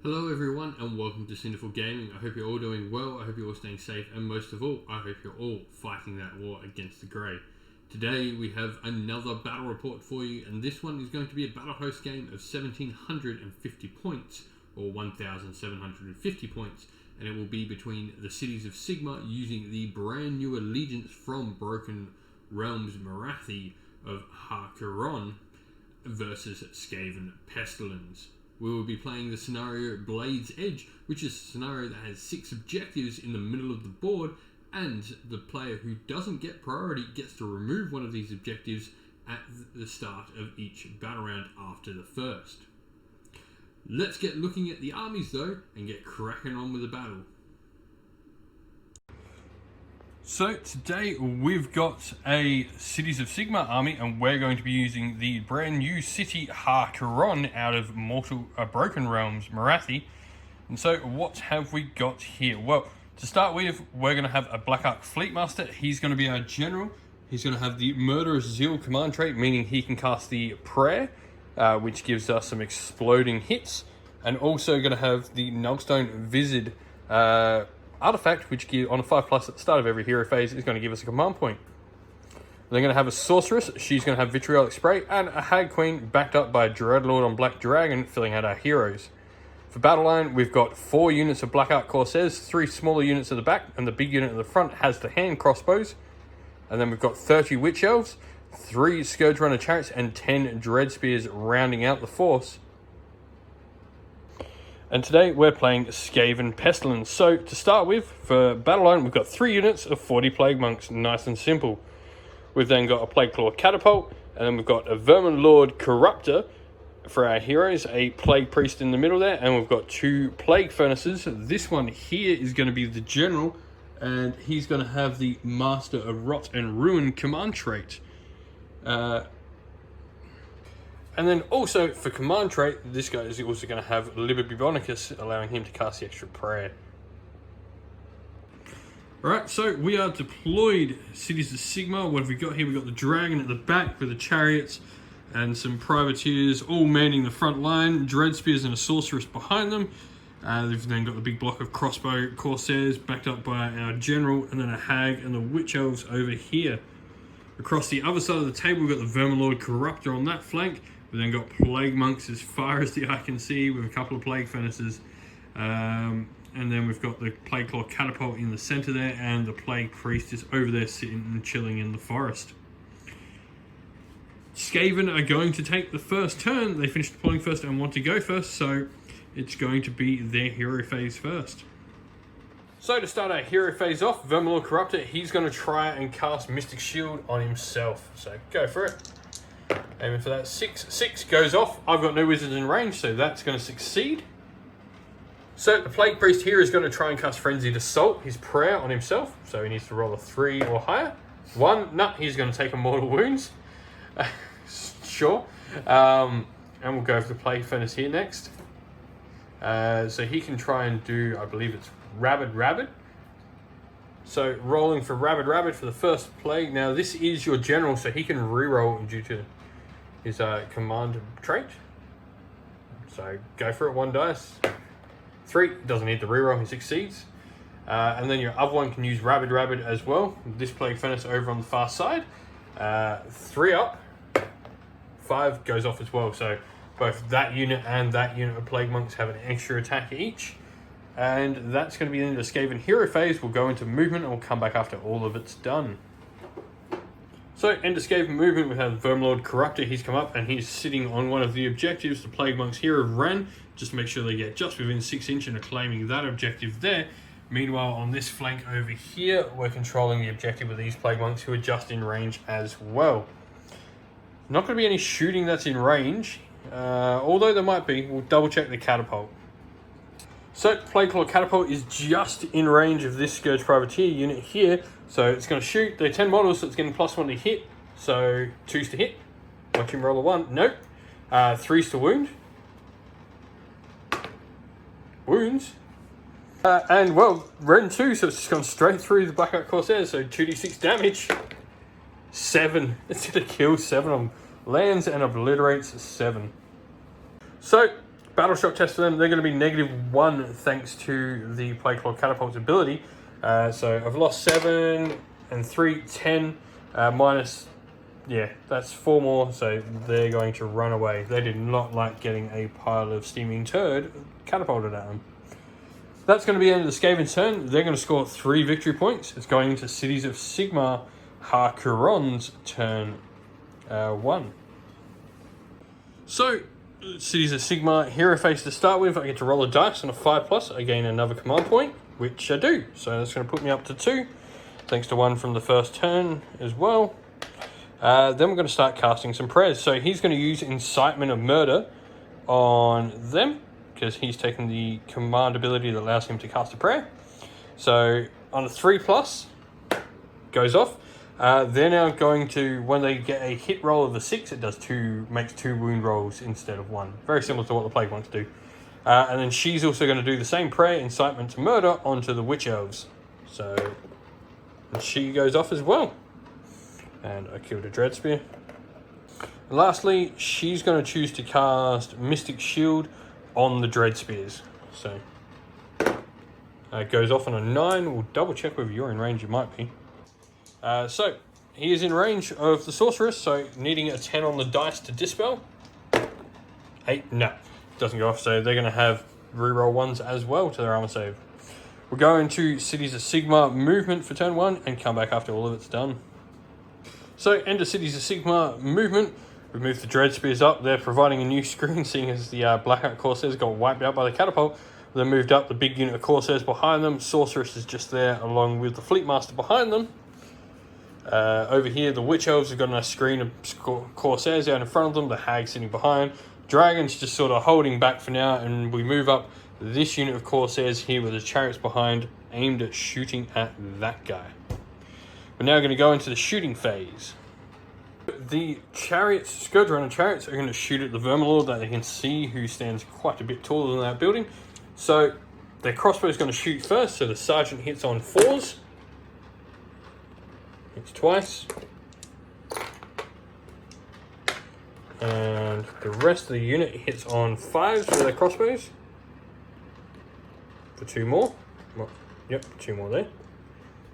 Hello everyone and welcome to Sinful Gaming. I hope you're all doing well, I hope you're all staying safe, and most of all, I hope you're all fighting that war against the Grey. Today we have another battle report for you, and this one is going to be a Battlehost game of 1750 points, or 1750 points, and it will be between the Cities of Sigmar using the brand new allegiance from Broken Realms Morathi of Har Kuron versus Skaven Pestilens. We will be playing the scenario Blade's Edge, which is a scenario that has 6 objectives in the middle of the board, and the player who doesn't get priority gets to remove one of these objectives at the start of each battle round after the first. Let's get looking at the armies though, and get cracking on with the battle. So today we've got a Cities of Sigmar army, and we're going to be using the brand new city Har Kuron out of Broken Realms Morathi. And so what have we got here? Well, to start with, we're going to have a Black Ark Fleetmaster. He's going to be our general. He's going to have the Murderous Zeal command trait, meaning he can cast the Prayer, which gives us some exploding hits, and also going to have the Nullstone Vizard artifact, which on a 5+ at the start of every hero phase is going to give us a command point. They're going to have a Sorceress. She's going to have Vitriolic Spray, and a Hag Queen backed up by a Dreadlord on Black Dragon, filling out our heroes. For battle line, we've got 4 units of Black Ark Corsairs, 3 smaller units at the back, and the big unit at the front has the hand crossbows. And then we've got 30 Witch Elves, 3 Scourge Runner Chariots, and 10 Dread Spears rounding out the force. And today we're playing Skaven Pestilens. So to start with, for battle line, we've got 3 units of 40 Plague Monks, nice and simple. We've then got a Plague Claw Catapult, and then we've got a Vermin Lord Corruptor for our heroes, a Plague Priest in the middle there, and we've got 2 Plague Furnaces. This one here is going to be the General, and he's going to have the Master of Rot and Ruin command trait. And then also for command trait, this guy is also going to have Liber Bubonicus, allowing him to cast the extra prayer. Alright, so we are deployed Cities of Sigmar. What have we got here? We've got the Dragon at the back with the Chariots and some Privateers all manning the front line. Dread Spears and a Sorceress behind them. They've then got the big block of Crossbow Corsairs backed up by our General, and then a Hag and the Witch Elves over here. Across the other side of the table, we've got the Vermin Lord Corruptor on that flank. We've then got Plague Monks as far as the eye can see, with a couple of Plague Furnaces. And then we've got the Plague Claw Catapult in the center there, and the Plague Priest is over there sitting and chilling in the forest. Skaven are going to take the first turn. They finished deploying first and want to go first, so it's going to be their hero phase first. So to start our hero phase off, Vermin Lord Corruptor, he's going to try and cast Mystic Shield on himself. So go for it. Aiming for that 6 goes off. I've got no wizards in range, so that's going to succeed. So the Plague Priest here is going to try and cast Frenzied Assault, his prayer, on himself. So he needs to roll a 3 or higher. 1, no, he's going to take a Mortal Wounds. Sure. And we'll go for the Plague Furnace here next. So he can try and do, I believe it's Rabid. So rolling for Rabid for the first plague. Now this is your general, so he can reroll due to his command trait. So go for it, 1 dice. 3, doesn't need the reroll, he succeeds. And then your other one can use Rabid as well. This Plague Furnace over on the far side. 3 up, 5 goes off as well. So both that unit and that unit of Plague Monks have an extra attack each. And that's going to be the end of the Skaven hero phase. We'll go into movement and we'll come back after all of it's done. So, end of Skaven movement, we have Vermin Lord Corruptor. He's come up and he's sitting on one of the objectives. The Plague Monks here have ran, just to make sure they get just within 6 inches and are claiming that objective there. Meanwhile, on this flank over here, we're controlling the objective with these Plague Monks who are just in range as well. Not going to be any shooting that's in range, although there might be. We'll double check the catapult. So, Plague Claw Catapult is just in range of this Scourge Privateer unit here. So, it's going to shoot. They're 10 models, so it's getting +1 to hit. So, 2's to hit. Watch him roll a 1. Nope. 3's to wound. Wounds. And, well, Ren 2, so it's just gone straight through the Black Ark Corsairs. So, 2d6 damage. 7. It's going to kill 7 of them. Lands and obliterates 7. So, battle shock test for them, they're going to be -1 thanks to the Plague Claw Catapult's ability. So I've lost 7 and 3, 10, minus, yeah, that's 4 more, so they're going to run away. They did not like getting a pile of steaming turd catapulted at them. That's going to be the end of the Skaven's turn. They're going to score 3 victory points. It's going into Cities of Sigmar, Har Kuron's turn 1. So, Cities of Sigmar, hero phase to start with. I get to roll a dice on a 5+. I gain another command point, which I do. So that's going to put me up to 2, thanks to 1 from the first turn as well. Then we're going to start casting some prayers. So he's going to use Incitement of Murder on them, because he's taken the command ability that allows him to cast a prayer. So on a 3+, goes off. They're now going to, when they get a hit roll of a 6, it does makes 2 wound rolls instead of 1. Very similar to what the Plague wants to do. And then she's also going to do the same prayer, Incitement to Murder, onto the Witch Elves. So and she goes off as well. And I killed a Dread Spear. And lastly, she's going to choose to cast Mystic Shield on the Dread Spears. So it goes off on a 9. We'll double check whether you're in range. You might be. So he is in range of the Sorceress, so needing a 10 on the dice to dispel. 8, no, doesn't go off, so they're going to have reroll 1s as well to their armor save. We'll go into Cities of Sigmar movement for turn 1 and come back after all of it's done. So end of Cities of Sigmar movement. We've moved the Dread Spears up. They're providing a new screen, seeing as the Blackout Corsairs got wiped out by the catapult. They moved up the big unit of Corsairs behind them. Sorceress is just there along with the Fleet Master behind them. Over here, the Witch Elves have got a nice screen of Corsairs out in front of them, the Hag sitting behind. Dragon's just sort of holding back for now, and we move up this unit of Corsairs here with the chariots behind, aimed at shooting at that guy. We're now going to go into the shooting phase. The chariots, Scourge Runner chariots, are going to shoot at the Verminlord that they can see, who stands quite a bit taller than that building. So their crossbow is going to shoot first, so the Sergeant hits on 4s. Hits twice. And the rest of the unit hits on 5s with their crossbows. For 2 more. Well, yep, 2 more there.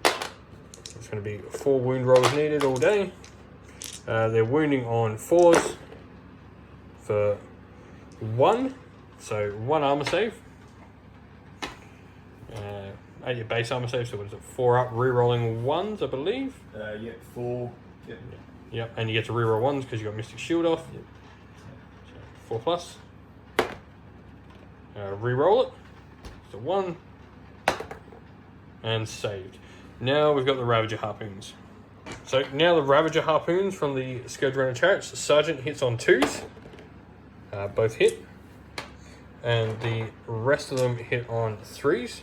It's going to be 4 wound rolls needed all day. They're wounding on 4s for 1. So 1 armor save. At your base armor save, so what is it? 4 up, re-rolling 1s, I believe. Yeah, 4. Yep. Yep, and you get to re-roll 1s because you got Mystic Shield off. Yep. So 4+. Re-roll it. So 1. And saved. Now we've got the Ravager Harpoons. So now the Ravager Harpoons from the Scourge Runner chariots. The Sergeant hits on 2s. Both hit. And the rest of them hit on 3s.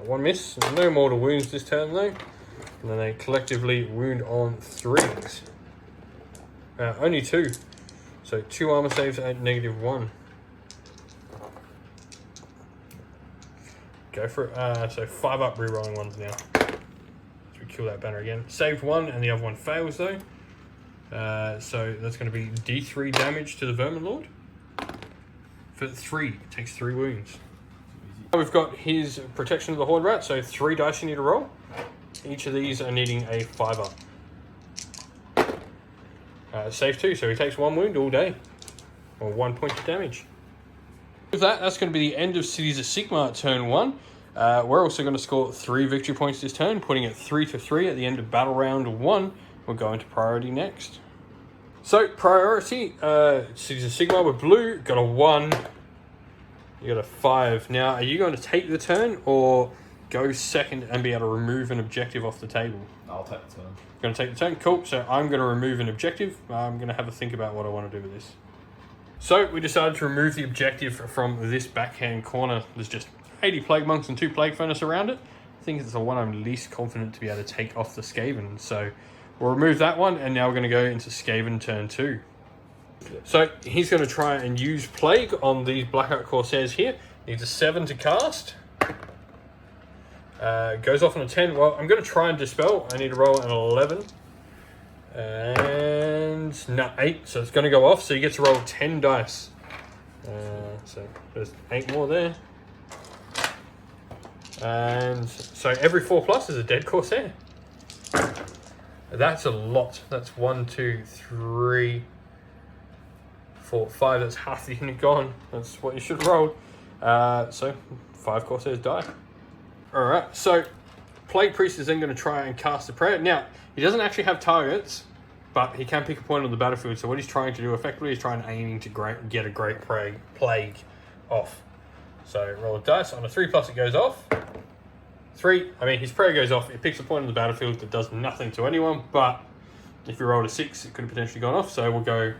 1 miss. No mortal wounds this turn though. And then they collectively wound on 3s. Only 2. So 2 armor saves at -1. Go for it. So 5 up, re-rolling 1s now. So we kill that banner again. Saved 1 and the other one fails though. So that's going to be D3 damage to the Verminlord. For 3. It takes 3 wounds. We've got his Protection of the Horde Rat, so 3 dice you need to roll. Each of these are needing a 5 up. Save 2, so he takes 1 wound all day. Or 1 point of damage. With that, that's going to be the end of Cities of Sigmar turn 1. We're also going to score 3 victory points this turn, putting it 3-3 at the end of battle round 1. We'll go into priority next. So, priority, Cities of Sigmar with blue, got a 1. You got a 5. Now, are you going to take the turn or go second and be able to remove an objective off the table? I'll take the turn. Going to take the turn? Cool. So I'm going to remove an objective. I'm going to have a think about what I want to do with this. So we decided to remove the objective from this backhand corner. There's just 80 Plague Monks and 2 Plague Furnace around it. I think it's the one I'm least confident to be able to take off the Skaven. So we'll remove that one, and now we're going to go into Skaven turn 2. So he's going to try and use Plague on these Blackout Corsairs here. Needs a 7 to cast. Goes off on a 10. Well, I'm going to try and Dispel. I need to roll an 11. And no, 8. So it's going to go off. So you get to roll 10 dice So there's 8 more there. And so every 4+ is a dead Corsair. That's a lot. That's 1, 2, 3, 4, 5. That's half the unit gone. That's what you should roll. So 5 Corsairs die. Alright, so Plague Priest is then going to try and cast a prayer. Now, he doesn't actually have targets, but he can pick a point on the battlefield. So what he's trying to do effectively is trying aiming to get a great plague off. So roll a dice. On a 3+, it goes off. 3, I mean, his prayer goes off. It picks a point on the battlefield that does nothing to anyone, but if you rolled a 6, it could have potentially gone off. So we'll go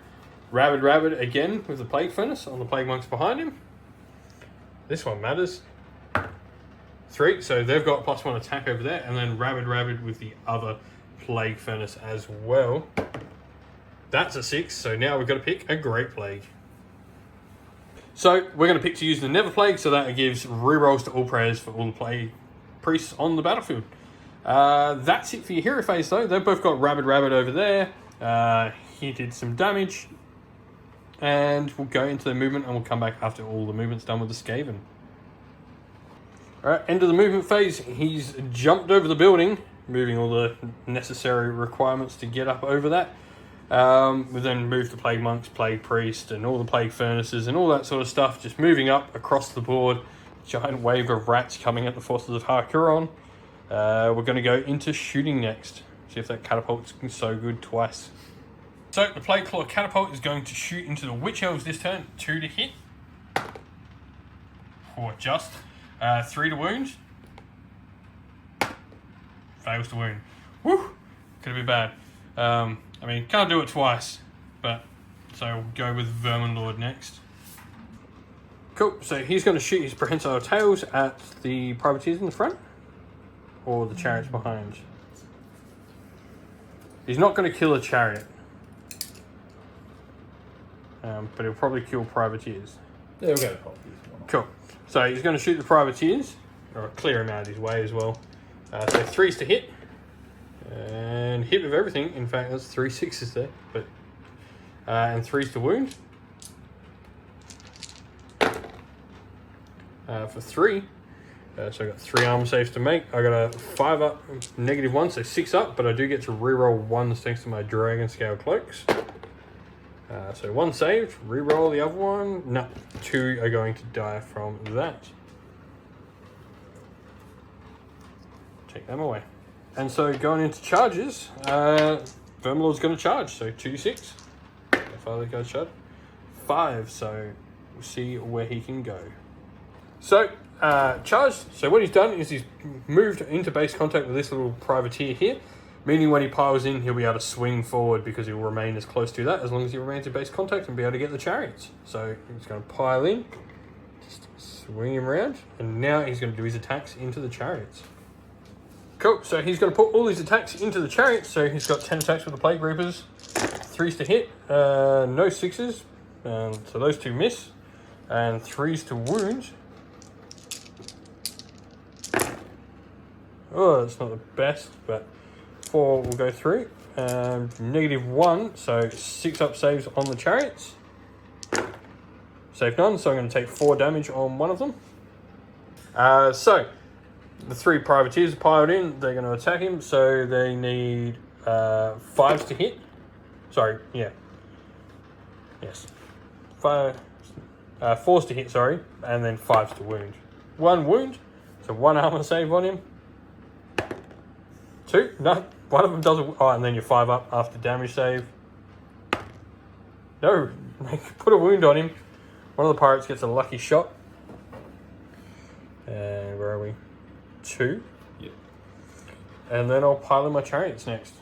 Rabid again with the Plague Furnace on the Plague Monks behind him. This one matters. 3, so they've got +1 attack over there, and then Rabid with the other Plague Furnace as well. That's a 6, so now we've got to pick a Great Plague. So we're going to pick to use the Never Plague, so that gives rerolls to all prayers for all the Plague Priests on the battlefield. That's it for your hero phase though. They've both got Rabid over there. He did some damage. And we'll go into the movement and we'll come back after all the movement's done with the Skaven. Alright, end of the movement phase. He's jumped over the building, moving all the necessary requirements to get up over that. We then move the Plague Monks, Plague Priest, and all the Plague Furnaces and all that sort of stuff, just moving up across the board. Giant wave of rats coming at the forces of Har Kuron. We're going to go into shooting next. See if that catapult's so good twice. So the Plague Claw catapult is going to shoot into the Witch Elves this turn. 2 to hit. Or just. 3 to wound. Fails to wound. Woo! Could have been bad. I mean, can't do it twice. But, so we'll go with Vermin Lord next. Cool, so he's going to shoot his prehensile tails at the privateers in the front. Or the chariots behind. He's not going to kill a chariot. But he'll probably kill privateers. Yeah, we'll go pop these one. Cool. So he's going to shoot the privateers, or clear him out of his way as well. So 3s to hit, and hit with everything. In fact, that's 3 6s there, but and 3s to wound. For 3, so I got 3 armor saves to make. I got a 5 up, -1, so 6 up, but I do get to reroll 1s thanks to my Dragon Scale Cloaks. So 1 saved, reroll the other one. No, 2 are going to die from that. Take them away. And so going into charges, Vermilord's going to charge. So 2d6. How far they go charge? 5. So we'll see where he can go. So charged. So what he's done is he's moved into base contact with this little privateer here. Meaning when he piles in, he'll be able to swing forward because he'll remain as close to that as long as he remains in base contact and be able to get the chariots. So he's going to pile in, just swing him around, and now he's going to do his attacks into the chariots. Cool, so he's going to put all his attacks into the chariots. So he's got 10 attacks with the Plague Reapers, 3s to hit, no 6s, so those 2 miss, and 3s to wound. Oh, that's not the best, but 4 will go through. -1, so 6 up saves on the chariots. Save none, so I'm going to take 4 damage on one of them. So the 3 privateers are piled in. They're going to attack him, so they need 5s to hit. Sorry, yeah. Yes. 4s to hit, sorry, and then 5s to wound. 1 wound, so 1 armor save on him. 2, no, one of them doesn't. Oh, and then you're 5 up after damage save. No, put a wound on him. One of the pirates gets a lucky shot. And where are we? 2. Yep. And then I'll pile in my chariots next.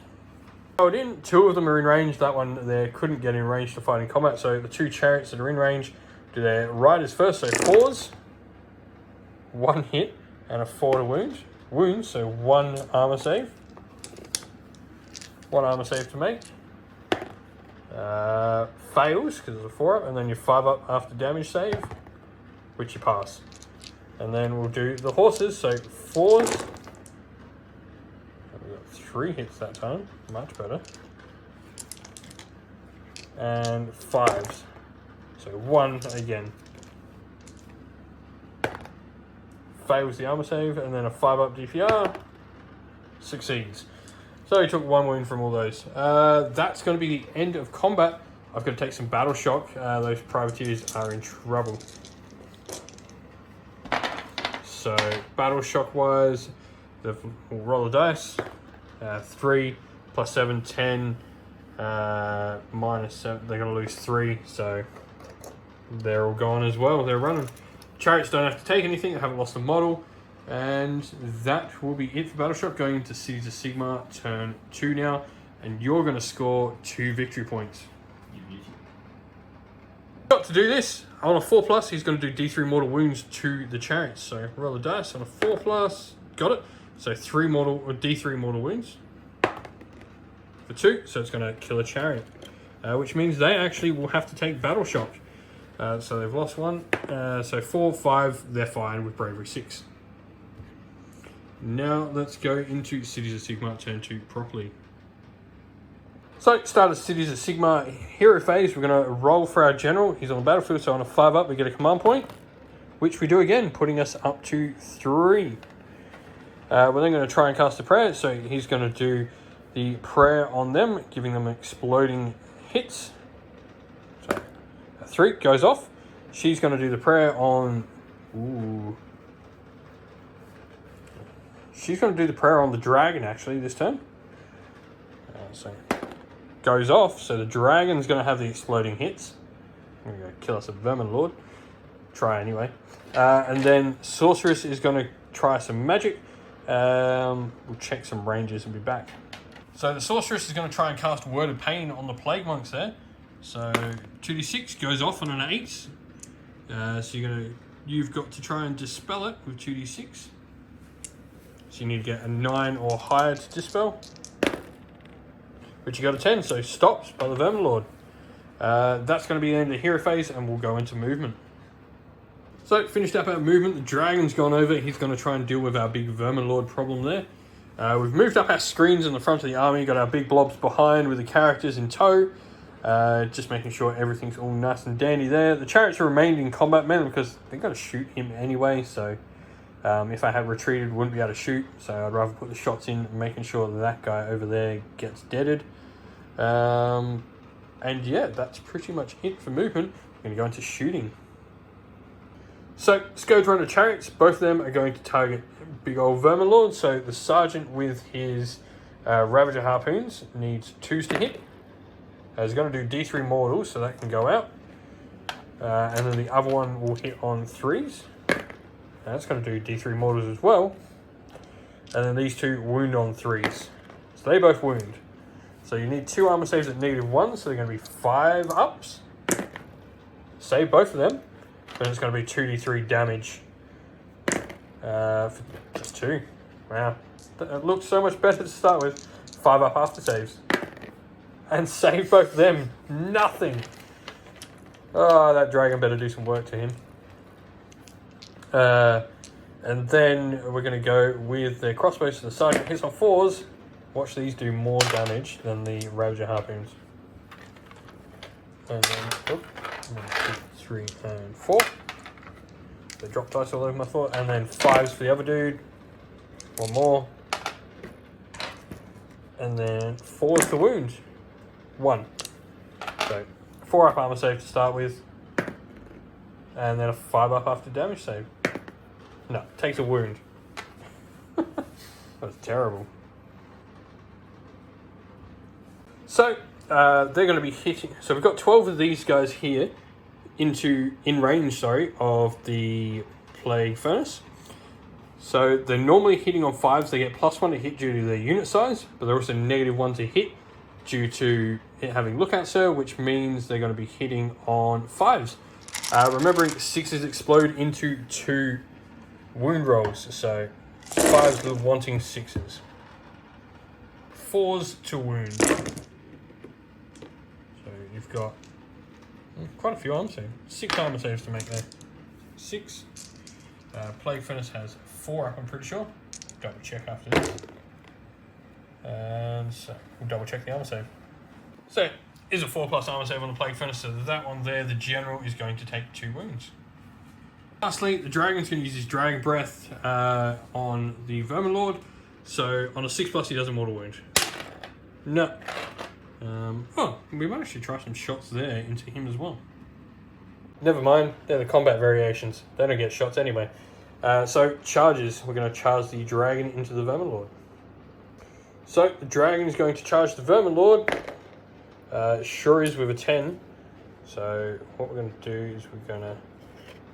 Piled in, 2 of them are in range. That one there couldn't get in range to fight in combat. So the 2 chariots that are in range do their riders first. So 4s, 1 hit, and a 4 to wound. So 1 armor save. 1 armor save to make. Fails because it's a 4 up, and then you're 5 up after damage save, which you pass. And then we'll do the horses. So 4s. We've got 3 hits that time, much better. And 5s. So 1 again. Fails the armor save, and then a 5-up DPR. Succeeds. So he took 1 wound from all those. That's going to be the end of combat. I've got to take some battle shock. Those privateers are in trouble. So battle shock wise, we'll roll the dice. 3 plus 7, 10. Minus 7, they're going to lose 3. So they're all gone as well. They're running. Chariots don't have to take anything. They haven't lost a model. And that will be it for Battle Shock. Going into Cities of Sigmar, turn 2 now. And you're going to score 2 victory points. Got to do this. On a 4+, he's going to do D3 mortal wounds to the chariots. So roll the dice on a 4+. Got it. So 3 mortal or D3 mortal wounds. For 2. So it's going to kill a chariot. Which means they actually will have to take Battle Shock. So they've lost 1. So 4, 5, they're fine with Bravery 6. Now let's go into Cities of Sigmar turn 2 properly. So start of Cities of Sigmar hero phase. We're going to roll for our general. He's on the battlefield, so on a 5-up we get a command point, which we do again, putting us up to 3. We're then going to try and cast a prayer. So he's going to do the prayer on them, giving them exploding hits. So 3 goes off. She's going to do the prayer on... Ooh. She's going to do the prayer on the dragon, actually, this turn. So goes off. So the dragon's going to have the exploding hits. I'm going to kill us a Vermin Lord. Try anyway. And then Sorceress is going to try some magic. We'll check some ranges and be back. So the Sorceress is going to try and cast Word of Pain on the Plague Monks there. So 2d6 goes off on an 8. So you've got to try and dispel it with 2d6. So you need to get a 9 or higher to dispel. But you got a 10, so stops by the Vermin Lord. That's going to be the end of the hero phase, and we'll go into movement. So finished up our movement. The dragon's gone over. He's going to try and deal with our big Vermin Lord problem there. We've moved up our screens in the front of the army. Got our big blobs behind with the characters in tow. Just making sure everything's all nice and dandy there. The chariots remained in combat mainly because they're going to shoot him anyway. So if I had retreated, wouldn't be able to shoot. So I'd rather put the shots in, making sure that guy over there gets deaded. And yeah, that's pretty much it for movement. I'm going to go into shooting. So Scourge Runner chariots, both of them are going to target big old Vermin Lord. So the sergeant with his Ravager harpoons needs 2s to hit. He's going to do D3 mortals, so that can go out. And then the other one will hit on 3s. That's going to do D3 mortals as well. And then these 2 wound on 3s. So they both wound. So you need 2 armor saves at -1, so they're going to be 5 ups. Save both of them. Then it's going to be 2d3 damage. For just 2. Wow. It looks so much better to start with. 5 up after saves. And save both of them. Nothing. Oh, that dragon better do some work to him. And then we're going to go with the crossbows. So the sergeant hits on 4s. Watch these do more damage than the Ravager harpoons. And then 1, 2, 3, and 4. They drop dice all over my floor. And then 5s for the other dude. 1 more. And then 4s to wound. 1. So 4 up armor save to start with. And then a 5 up after damage save. No, takes a wound. That's terrible. So they're going to be hitting. So we've got 12 of these guys here in range, of the Plague Furnace. So they're normally hitting on 5s. They get +1 to hit due to their unit size, but they're also -1 to hit due to it having Lookout Sir, which means they're going to be hitting on 5s. Remembering 6s explode into 2 wound rolls, so 5s are wanting 6s. 4s to wound. So you've got quite a few armor saves. 6 armor saves to make there. 6. Plague Furnace has 4 up, I'm pretty sure. Double check after this. And so we'll double check the armor save. So is a 4+ armor save on the Plague Furnace, so that one there, the General is going to take 2 wounds. Lastly, the Dragon's going to use his Dragon Breath on the Vermin Lord. So on a 6+, he does a mortal wound. No. Oh, we might actually try some shots there into him as well. Never mind, they're the combat variations. They don't get shots anyway. So charges, we're going to charge the Dragon into the Vermin Lord. So the Dragon is going to charge the Vermin Lord. Sure is with a 10. So what we're going to do is we're going to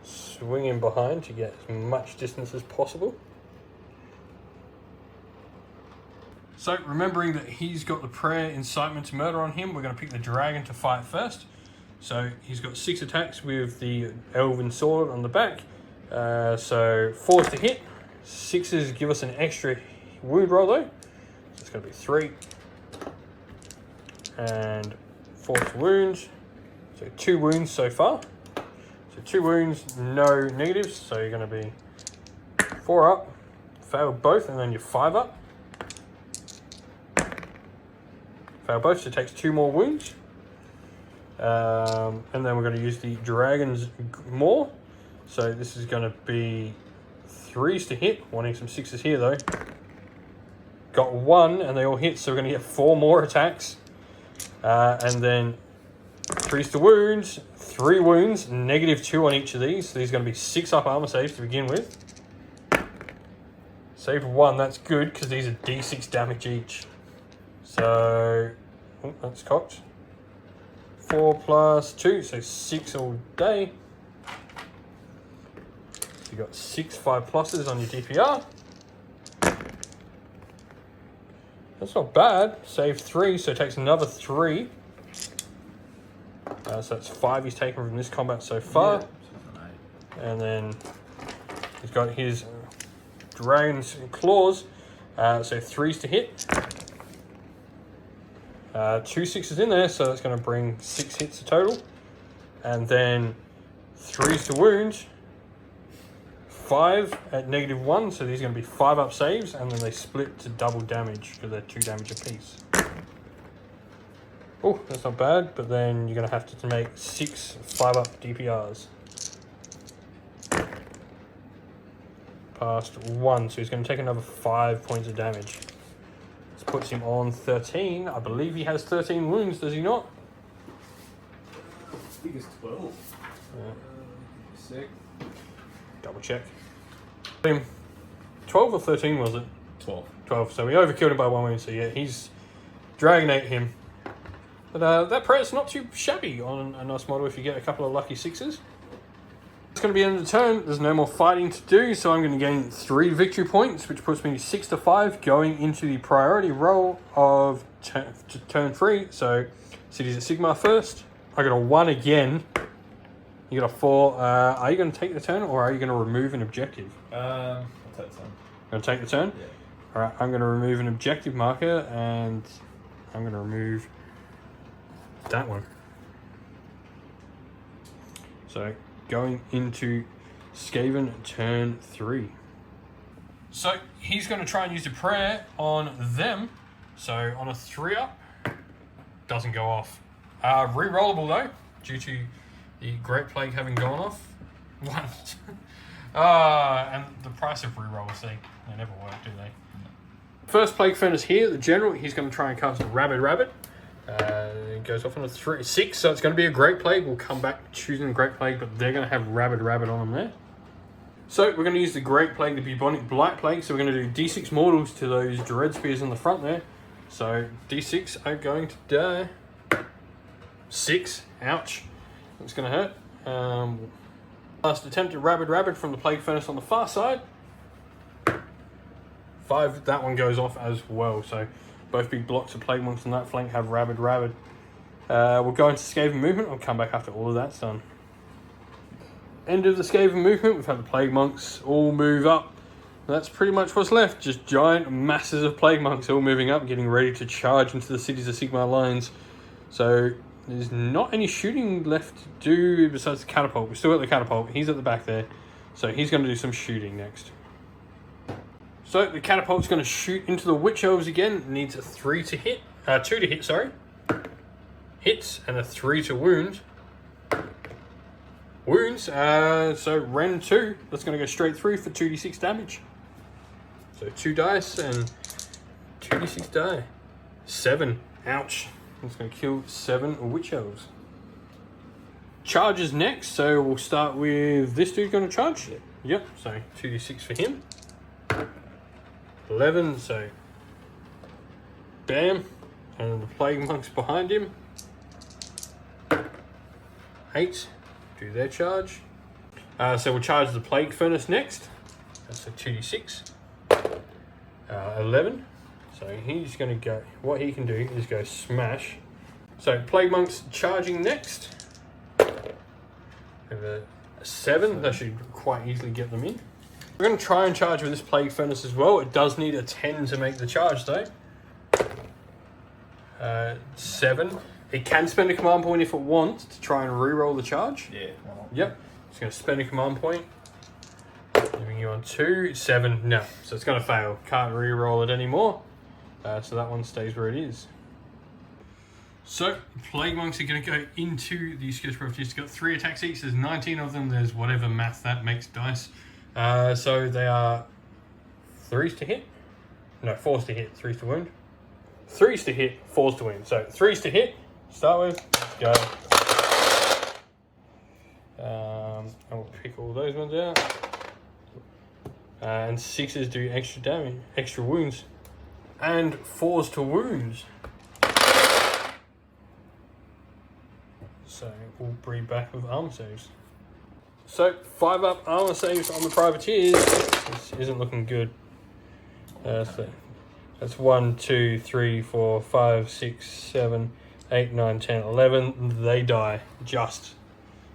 swing in behind to get as much distance as possible. So remembering that he's got the prayer incitement to murder on him, we're going to pick the Dragon to fight first. So he's got 6 attacks with the Elven Sword on the back. So 4s to hit, 6s give us an extra wound roll though. So it's going to be 3. And 4 to wound. So 2 wounds so far. So 2 wounds, no negatives. So you're going to be 4 up, fail both, and then you're 5 up. Fail both, so it takes 2 more wounds. And then we're going to use the Dragon's Maw. So this is going to be 3s to hit, wanting some 6s here though. Got 1 and they all hit, so we're going to get 4 more attacks. And then 3s to wounds, 3 wounds, -2 on each of these. So these are going to be 6 up armor saves to begin with. Save 1, that's good because these are D6 damage each. So, oh, that's cocked. 4 + 2, so 6 all day. So you got 6 5+s on your DPR. That's not bad. Save 3, so it takes another 3. So that's 5 he's taken from this combat so far. Yeah. And then he's got his Dragon's Claws. So 3s to hit. 2 6s in there, so that's going to bring 6 hits total. And then 3s to wound. 5 at -1, so these are going to be 5 up saves, and then they split to double damage because they're 2 damage apiece. Oh, that's not bad, but then you're going to have to make 6 5 up DPRs. Past 1, so he's going to take another 5 points of damage. This puts him on 13. I believe he has 13 wounds, does he not? I think it's 12. Yeah. 6. Double check. 12 or 13 was it? 12. 12, so we overkilled him by 1 wound, so yeah, he's Dragon ate him. But that prayer's not too shabby on a nice model if you get a couple of lucky 6s. It's going to be end of the turn. There's no more fighting to do, so I'm going to gain 3 victory points, which puts me 6 to 5 going into the priority roll of turn 3. So Cities of Sigmar first. I got a 1 again. You got a 4. Are you going to take the turn, or are you going to remove an objective? I'll take the turn. Going to take the turn? Yeah. All right, I'm going to remove an objective marker, and I'm going to remove that one. So going into Skaven turn 3. So he's going to try and use a prayer on them. So on a 3 up, doesn't go off. Rerollable though, due to the Great Plague having gone off. 1. And the price of rerolls, they never work, do they? First Plague Furnace here, the General, he's going to try and cast a Rabid Rabbit. It goes off on a 6, so it's going to be a Great Plague. We'll come back choosing the Great Plague, but they're going to have Rabid Rabbit on them there. So we're going to use the Great Plague, the Bubonic Blight Plague. So we're going to do D6 mortals to those Dread Spears on the front there. So D6 are going to die. 6, ouch. That's going to hurt. Last attempt at Rabid Rabbit from the Plague Furnace on the far side. 5, that one goes off as well. So both big blocks of Plague Monks on that flank have Rabid Rabbit. We'll go into Skaven movement. I'll come back after all of that's done. End of the Skaven movement. We've had the Plague Monks all move up. That's pretty much what's left. Just giant masses of Plague Monks all moving up, getting ready to charge into the Cities of Sigmar lines. So there's not any shooting left to do besides the catapult. We've still got the catapult. He's at the back there. So he's going to do some shooting next. So the catapult's going to shoot into the Witch Elves again. It needs a 2 to hit, sorry. hits, and a 3 to wound. Wounds, so Ren 2, that's going to go straight through for 2d6 damage. So 2 dice and 2d6 die. 7, ouch. That's going to kill 7 witch elves. Charges next, so we'll start with this dude going to charge. Yep, so 2d6 for him. 11, so bam, and the plague monks behind him. 8, do their charge. So we'll charge the plague furnace next. That's a 2d6. 11. So he's going to go. What he can do is go smash. So plague monks charging next. Have a 7. That should quite easily get them in. We're going to try and charge with this plague furnace as well. It does need a 10 to make the charge though. 7. It can spend a command point if it wants to try and re-roll the charge. Yeah. Yep. It's going to spend a command point. Moving you on 2. 7. No. So it's going to fail. Can't re-roll it anymore. So that one stays where it is. So plague monks are going to go into the Scourge Privateers. It's got 3 attacks each. There's 19 of them. There's whatever math that makes dice. So they are 3s to hit. No, 4s to hit. 3s to wound. 3s to hit. 4s to wound. So 3s to hit. Start with. Go. I'll pick all those ones out. And 6s do extra damage, extra wounds. And 4s to wounds. So we'll bring back with armor saves. So 5 up armor saves on the privateers. This isn't looking good. So that's 1, 2, 3, 4, 5, 6, 7, 8, 9, 10, 11. They die. Just.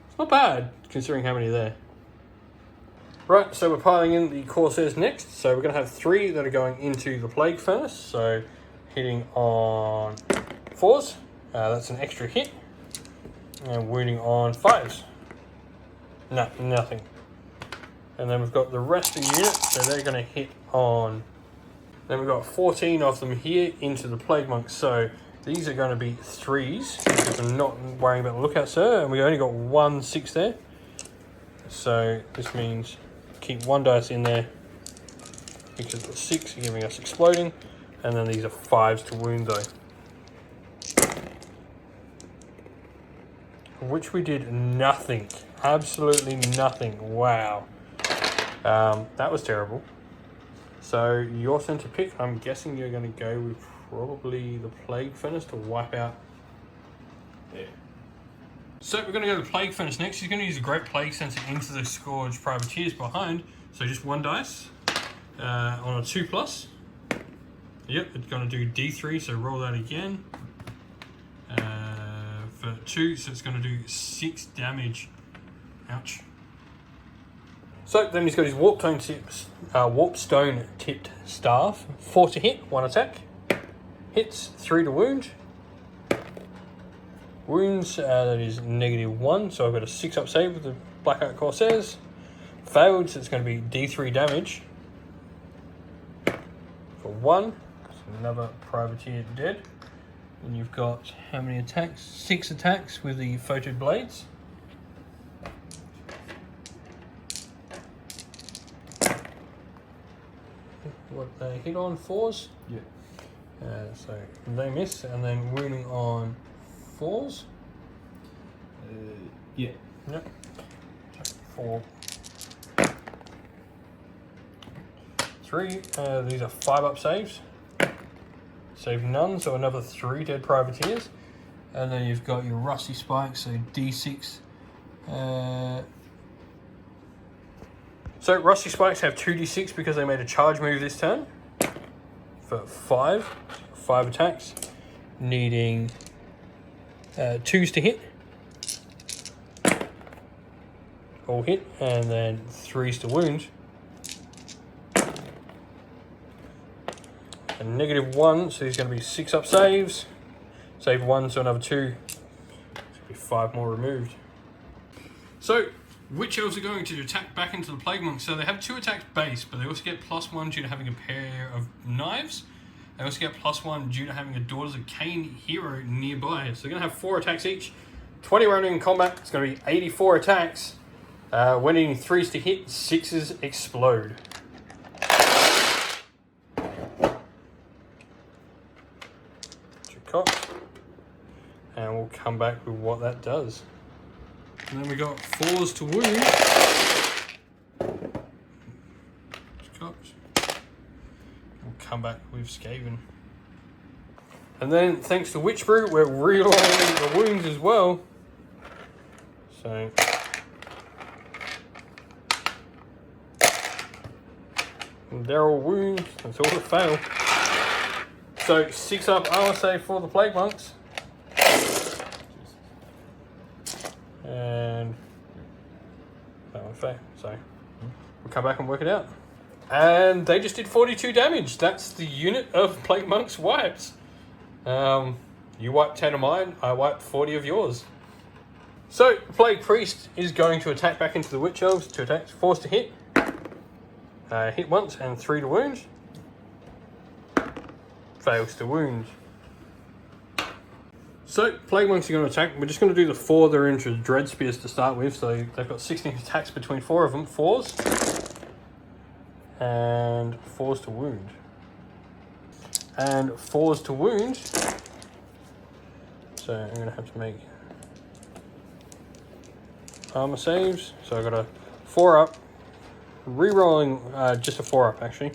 It's not bad considering how many are there. Right, so we're piling in the Corsairs next. So we're going to have 3 that are going into the Plague Furnace. So hitting on 4s. That's an extra hit. And wounding on 5s. No, nothing. And then we've got the rest of the unit. So they're going to hit on... Then we've got 14 of them here into the Plague Monks. So these are going to be 3s. Because I'm not worrying about the lookout, sir. And we only got 1 6 there. So this means keep 1 dice in there. Because the 6 are giving us exploding. And then these are 5s to wound though. Which we did nothing. Absolutely nothing. Wow. That was terrible. So your turn to pick. I'm guessing you're going to go with probably the Plague Furnace to wipe out. Yeah. So we're going to go to the Plague Furnace next. He's going to use a Great Plague Sensor into the Scourge Privateers behind. So just 1 dice on a 2+. Yep, it's going to do D3, so roll that again. For 2, so it's going to do 6 damage. Ouch. So then he's got his Warpstone tipped staff. 4 to hit, 1 attack. Hits, 3 to wound. Wounds, that is -1, so I've got a 6 up save with the Blackout Corsairs. Failed, so it's going to be D3 damage. For 1, so another privateer dead. And you've got how many attacks? 6 attacks with the Photoed Blades. What they hit on 4s? Yeah. So they miss, and then wounding on 4s. Yeah. Yep. 4. 3. These are 5 up saves. Save none, so another 3 dead privateers. And then you've got your rusty spikes, so D6. So rusty spikes have 2d6 because they made a charge move this turn. For 5 attacks. Needing 2s to hit. All hit, and then 3s to wound. And -1, so he's going to be 6 up saves. Save 1, so another 2. So be 5 more removed. So, Witch Elves are going to attack back into the Plague Monks. So they have 2 attacks base, but they also get +1 due to having a pair of knives. They also get +1 due to having a Daughters of Cain hero nearby. So they're going to have 4 attacks each. 20 round in combat. It's going to be 84 attacks. When in 3s to hit, 6s explode. And we'll come back with what that does. And then we got 4s to wound. We'll come back with Skaven. And then thanks to Witch Brew, we're rerolling the wounds as well. So they're all wounds, that's all that fail. So 6 up armor save for the Plague Monks. And that one failed, so we'll come back and work it out. And they just did 42 damage. That's the unit of Plague Monks wiped. You wiped 10 of mine, I wiped 40 of yours. So, Plague Priest is going to attack back into the Witch Elves. 2 attacks, 4s to hit. Hit once and 3 to wound. Fails to wound. So, Plague Monks are going to attack. We're just going to do the 4 that are into Dread Spears to start with. So, they've got 16 attacks between 4 of them. 4s. And 4s to wound. And 4s to wound. So, I'm going to have to make armor saves. So, I've got a 4 up. Rerolling just a 4 up, actually.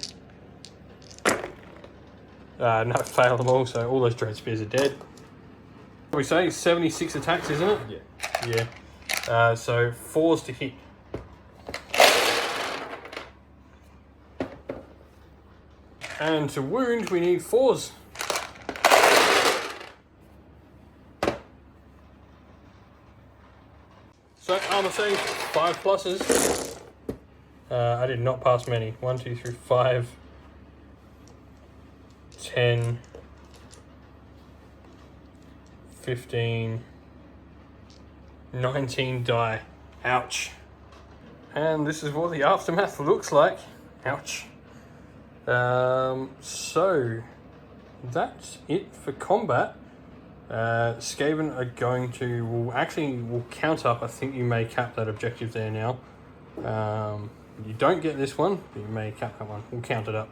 No, fail them all. So, all those Dread Spears are dead. We say 76 attacks, isn't it? Yeah. Yeah. So 4s to hit. And to wound, we need 4s. So armor save, 5 pluses. I did not pass many. 1, 2, 3, 5, 10. 15, 19 die. Ouch. And this is what the aftermath looks like. Ouch. So that's it for combat. Skaven are going to, we'll count up. I think you may cap that objective there now. You don't get this one, but you may cap that one. We'll count it up.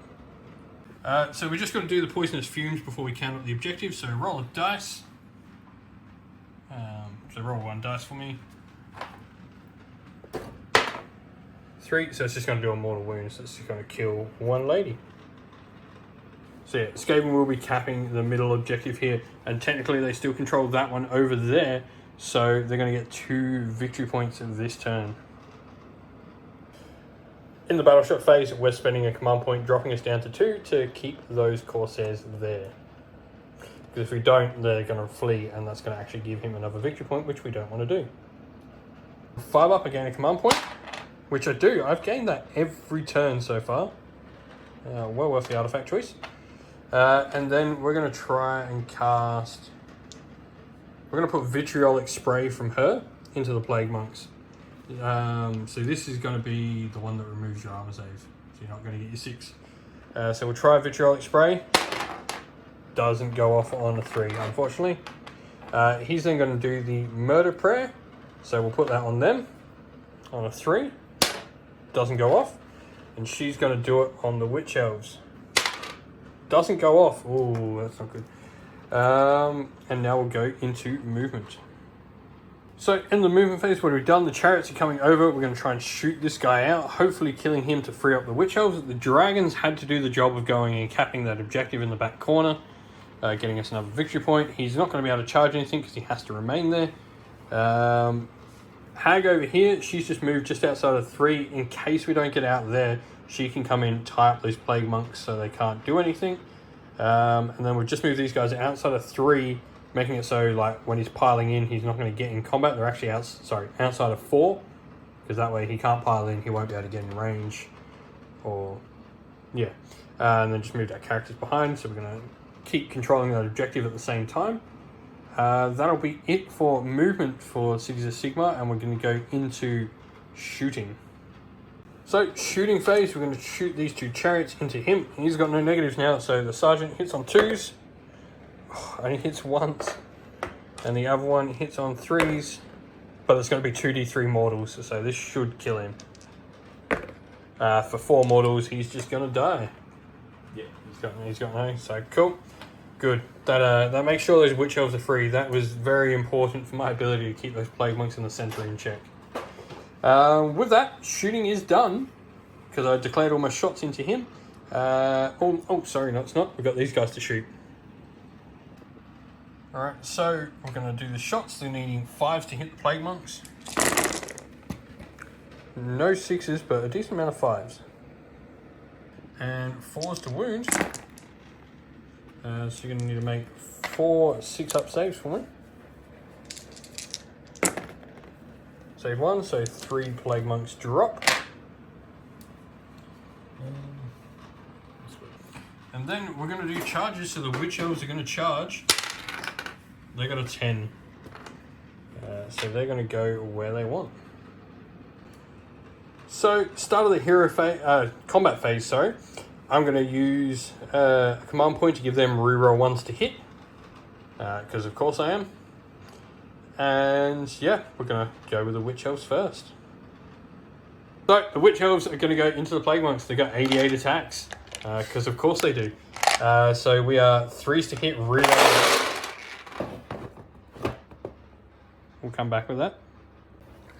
So we're just going to do the poisonous fumes before we count up the objective. So roll a dice. So roll 1 dice for me. 3, so it's just going to do a mortal wound, so it's just going to kill 1 lady. So yeah, Skaven will be capping the middle objective here, and technically they still control that one over there, so they're going to get 2 victory points this turn. In the battle shot phase, we're spending a command point, dropping us down to 2 to keep those Corsairs there. Because if we don't, they're going to flee, and that's going to actually give him another victory point, which we don't want to do. 5 up, I gain a command point, which I do. I've gained that every turn so far. Well worth the artifact choice. And then we're going to try and cast... We're going to put Vitriolic Spray from her into the Plague Monks. So this is going to be the one that removes your armor save. So you're not going to get your 6. So we'll try Vitriolic Spray. Doesn't go off on a 3, unfortunately. He's then going to do the Murder Prayer. So we'll put that on them. On a 3. Doesn't go off. And she's going to do it on the Witch Elves. Doesn't go off. Oh, that's not good. And now we'll go into movement. So in the movement phase, what we've done, the chariots are coming over. We're going to try and shoot this guy out, hopefully killing him to free up the Witch Elves. The dragons had to do the job of going and capping that objective in the back corner, getting us another victory point. He's not going to be able to charge anything because he has to remain there. Hag over here, she's just moved just outside of 3. In case we don't get out there, she can come in, tie up these Plague Monks so they can't do anything. And then we'll just move these guys outside of 3, making it so like when he's piling in, he's not going to get in combat. They're actually outside of 4, because that way he can't pile in, he won't be able to get in range. Or, yeah. And then just move our characters behind, so we're going to keep controlling that objective at the same time. That'll be it for movement for Cities of Sigmar, and we're going to go into shooting. So, shooting phase, we're going to shoot these 2 chariots into him. He's got no negatives now, so the sergeant hits on 2s. Only hits once. And the other one hits on 3s. But it's going to be 2d3 mortals, so this should kill him. For 4 mortals, he's just going to die. Yeah. He's got no, so cool. Good. That makes sure those witch elves are free. That was very important for my ability to keep those plague monks in the center in check. With that, shooting is done, because I declared all my shots into him. Sorry, no, it's not. We've got these guys to shoot. Alright, so we're going to do the shots. They're needing 5s to hit the plague monks. No 6s, but a decent amount of 5s. And 4s to wound. So you're going to need to make 4 6-up saves for me. Save 1, so 3 plague monks drop. And then we're going to do charges, so the witch elves are going to charge. They got a 10. So they're going to go where they want. So, start of the hero phase, combat phase, sorry. I'm going to use a command point to give them reroll 1s to hit. Because of course I am. And yeah, we're going to go with the witch elves first. So, the witch elves are going to go into the plague monks. They got 88 attacks. Because of course they do. So we are 3s to hit, reroll. We'll come back with that.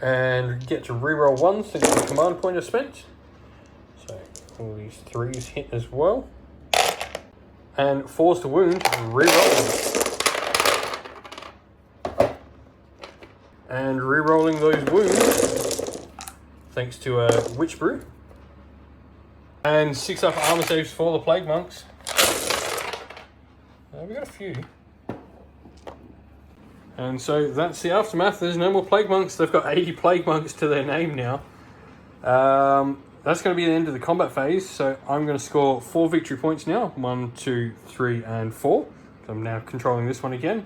And get to reroll 1s to get the command point spent. So all these 3s hit as well. And 4s to wound, reroll. And rerolling those wounds, thanks to a witch brew. And 6-up armor saves for the plague monks. We got a few. And so that's the aftermath. There's no more plague monks. They've got 80 plague monks to their name now. That's going to be the end of the combat phase. So I'm going to score 4 victory points now. 1, 2, 3, and 4. So I'm now controlling this one again.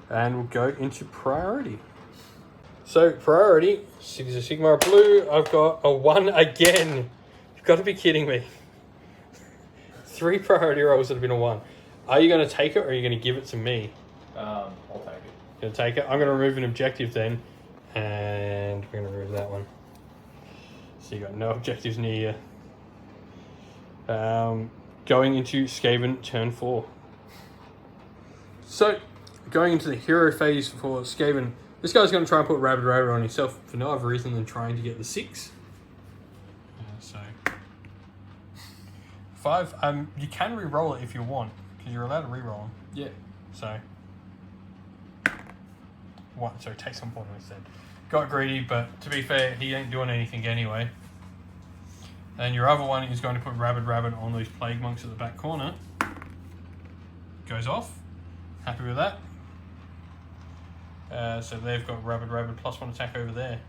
And we'll go into priority. So priority, Cities of Sigmar blue. I've got a 1 again. You've got to be kidding me. 3 priority rolls that have been a 1. Are you going to take it, or are you going to give it to me? I'll take it. Going to take it. I'm going to remove an objective then, and we're going to remove that one. So you got no objectives near you. Going into Skaven turn 4. So going into the hero phase for Skaven, this guy's going to try and put Rabid on himself for no other reason than trying to get the 6. So 5. You can re-roll it if you want, because you're allowed to re-roll them. Yeah. So. What? So take some point instead. Got greedy, but to be fair, he ain't doing anything anyway. And your other one is going to put Rabid on those plague monks at the back corner. Goes off. Happy with that. So they've got Rabid +1 attack over there.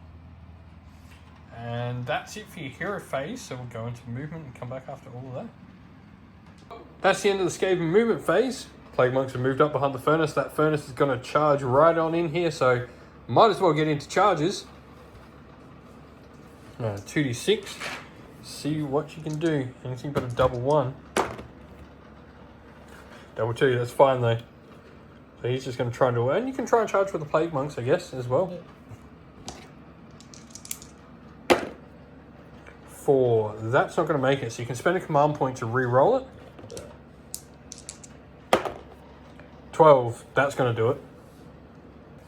And that's it for your hero phase. So we'll go into movement and come back after all of that. That's the end of the Skaven movement phase. Plague monks have moved up behind the furnace. That furnace is going to charge right on in here, so might as well get into charges. 2d6. See what you can do. Anything but a double 1. Double 2, that's fine though. So he's just going to try and do it. And you can try and charge with the plague monks, I guess, as well. 4. That's not going to make it, so you can spend a command point to re-roll it. 12, that's going to do it.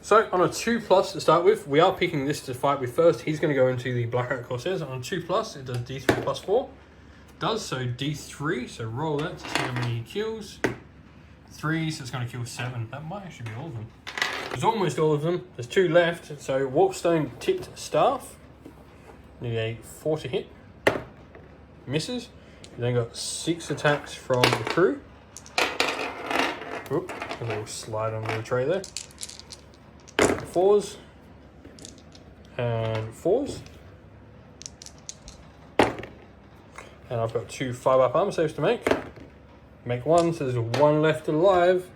So on a 2+ to start with, we are picking this to fight with first. He's going to go into the Blackout Corsairs. On a 2+, it does D3 +4. Does so D3, so roll that to see how many he kills. 3, so it's going to kill 7. That might actually be all of them. There's almost all of them. There's 2 left. So Warpstone Tipped Staff. Need a 4 to hit. Misses. You then got 6 attacks from the crew. Oop, a little slide under the tray there. 4s. And 4s. And I've got 2 5-up armor saves to make. Make 1, so there's 1 left alive.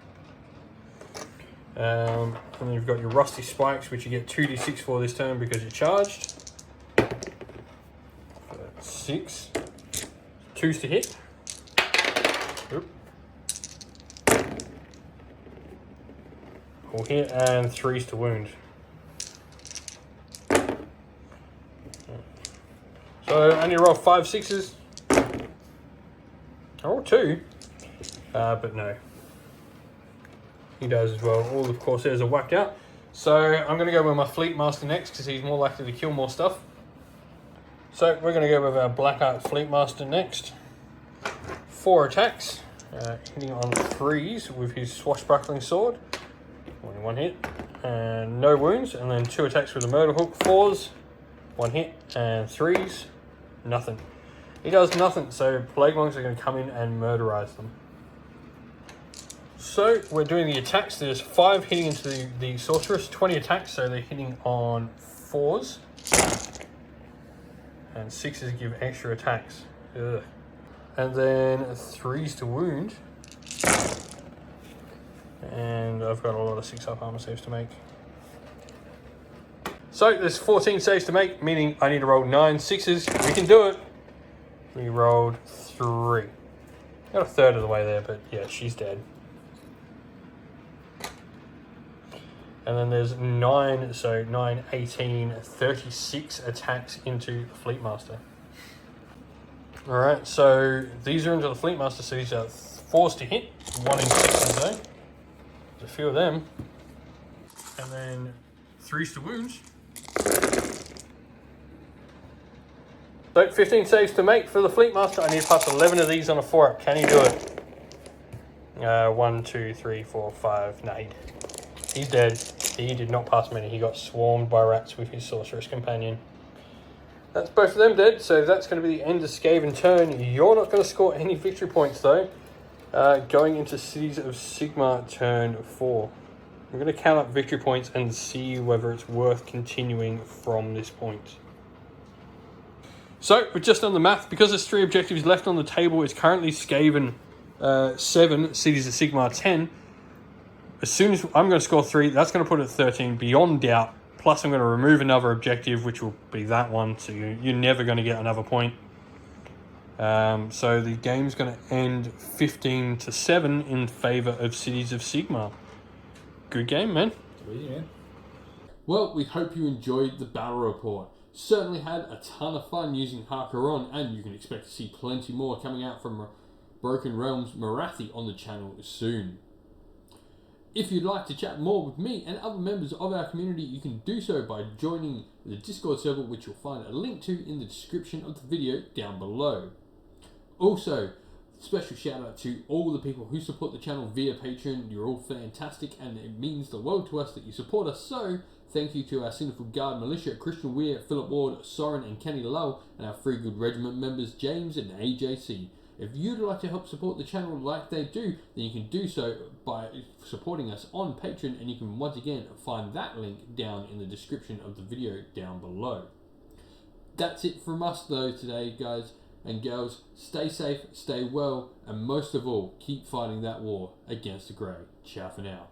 And then you've got your Rusty Spikes, which you get 2d6 for this turn because you're charged. 6. 2s to hit. Oop. Will hit and 3s to wound. So I need to roll 5 6s. I roll 2, but no. He does as well. All the Corsairs are whacked out. So I'm going to go with my Fleet Master next because he's more likely to kill more stuff. So we're going to go with our Black Art Fleet Master next. 4 attacks, hitting on 3s with his swashbuckling sword. Only 1 hit, and no wounds. And then 2 attacks with a murder hook. 4s, 1 hit, and 3s, nothing. He does nothing, so Plague Monks are going to come in and murderize them. So we're doing the attacks. There's 5 hitting into the Sorceress, 20 attacks, so they're hitting on 4s. And 6s give extra attacks. Ugh. And then 3s to wound. And I've got a lot of 6-up armor saves to make. So there's 14 saves to make, meaning I need to roll 9 6s. We can do it. We rolled 3. Got a third of the way there, but yeah, she's dead. And then there's 9, so 9, 18, 36 attacks into the Fleet Master. Alright, so these are into the Fleet Master, so these are 4s to hit, 1 in 6s though. There's a few of them. And then 3s to wounds. So 15 saves to make for the Fleet Master. I need to pass 11 of these on a 4-up. Can he do it? 1, 2, 3, 4, 5. No, he's dead. He did not pass many. He got swarmed by rats with his Sorceress Companion. That's both of them dead, so that's going to be the end of Skaven turn. You're not going to score any victory points though. Going into Cities of Sigmar turn 4. I'm going to count up victory points and see whether it's worth continuing from this point. So, we're just on the math. Because there's 3 objectives left on the table, it's currently Skaven 7, Cities of Sigmar 10. As soon as I'm going to score 3, that's going to put it at 13, beyond doubt. Plus, I'm going to remove another objective, which will be that one. So you're never going to get another point. So the game's going to end 15-7 in favour of Cities of Sigmar. Good game, man. Sweet, man. Well, we hope you enjoyed the battle report. Certainly had a ton of fun using Har Kuron, and you can expect to see plenty more coming out from Broken Realms Marathi on the channel soon. If you'd like to chat more with me and other members of our community, you can do so by joining the Discord server, which you'll find a link to in the description of the video down below. Also, special shout out to all the people who support the channel via Patreon. You're all fantastic and it means the world to us that you support us. So thank you to our Sinful Guard Militia, Christian Weir, Philip Ward, Soren and Kenny Lull, and our Free Good Regiment members James and AJC. If you'd like to help support the channel like they do, then you can do so by supporting us on Patreon, and you can once again find that link down in the description of the video down below. That's it from us though today, guys and girls. Stay safe, stay well, and most of all, keep fighting that war against the Grey. Ciao for now.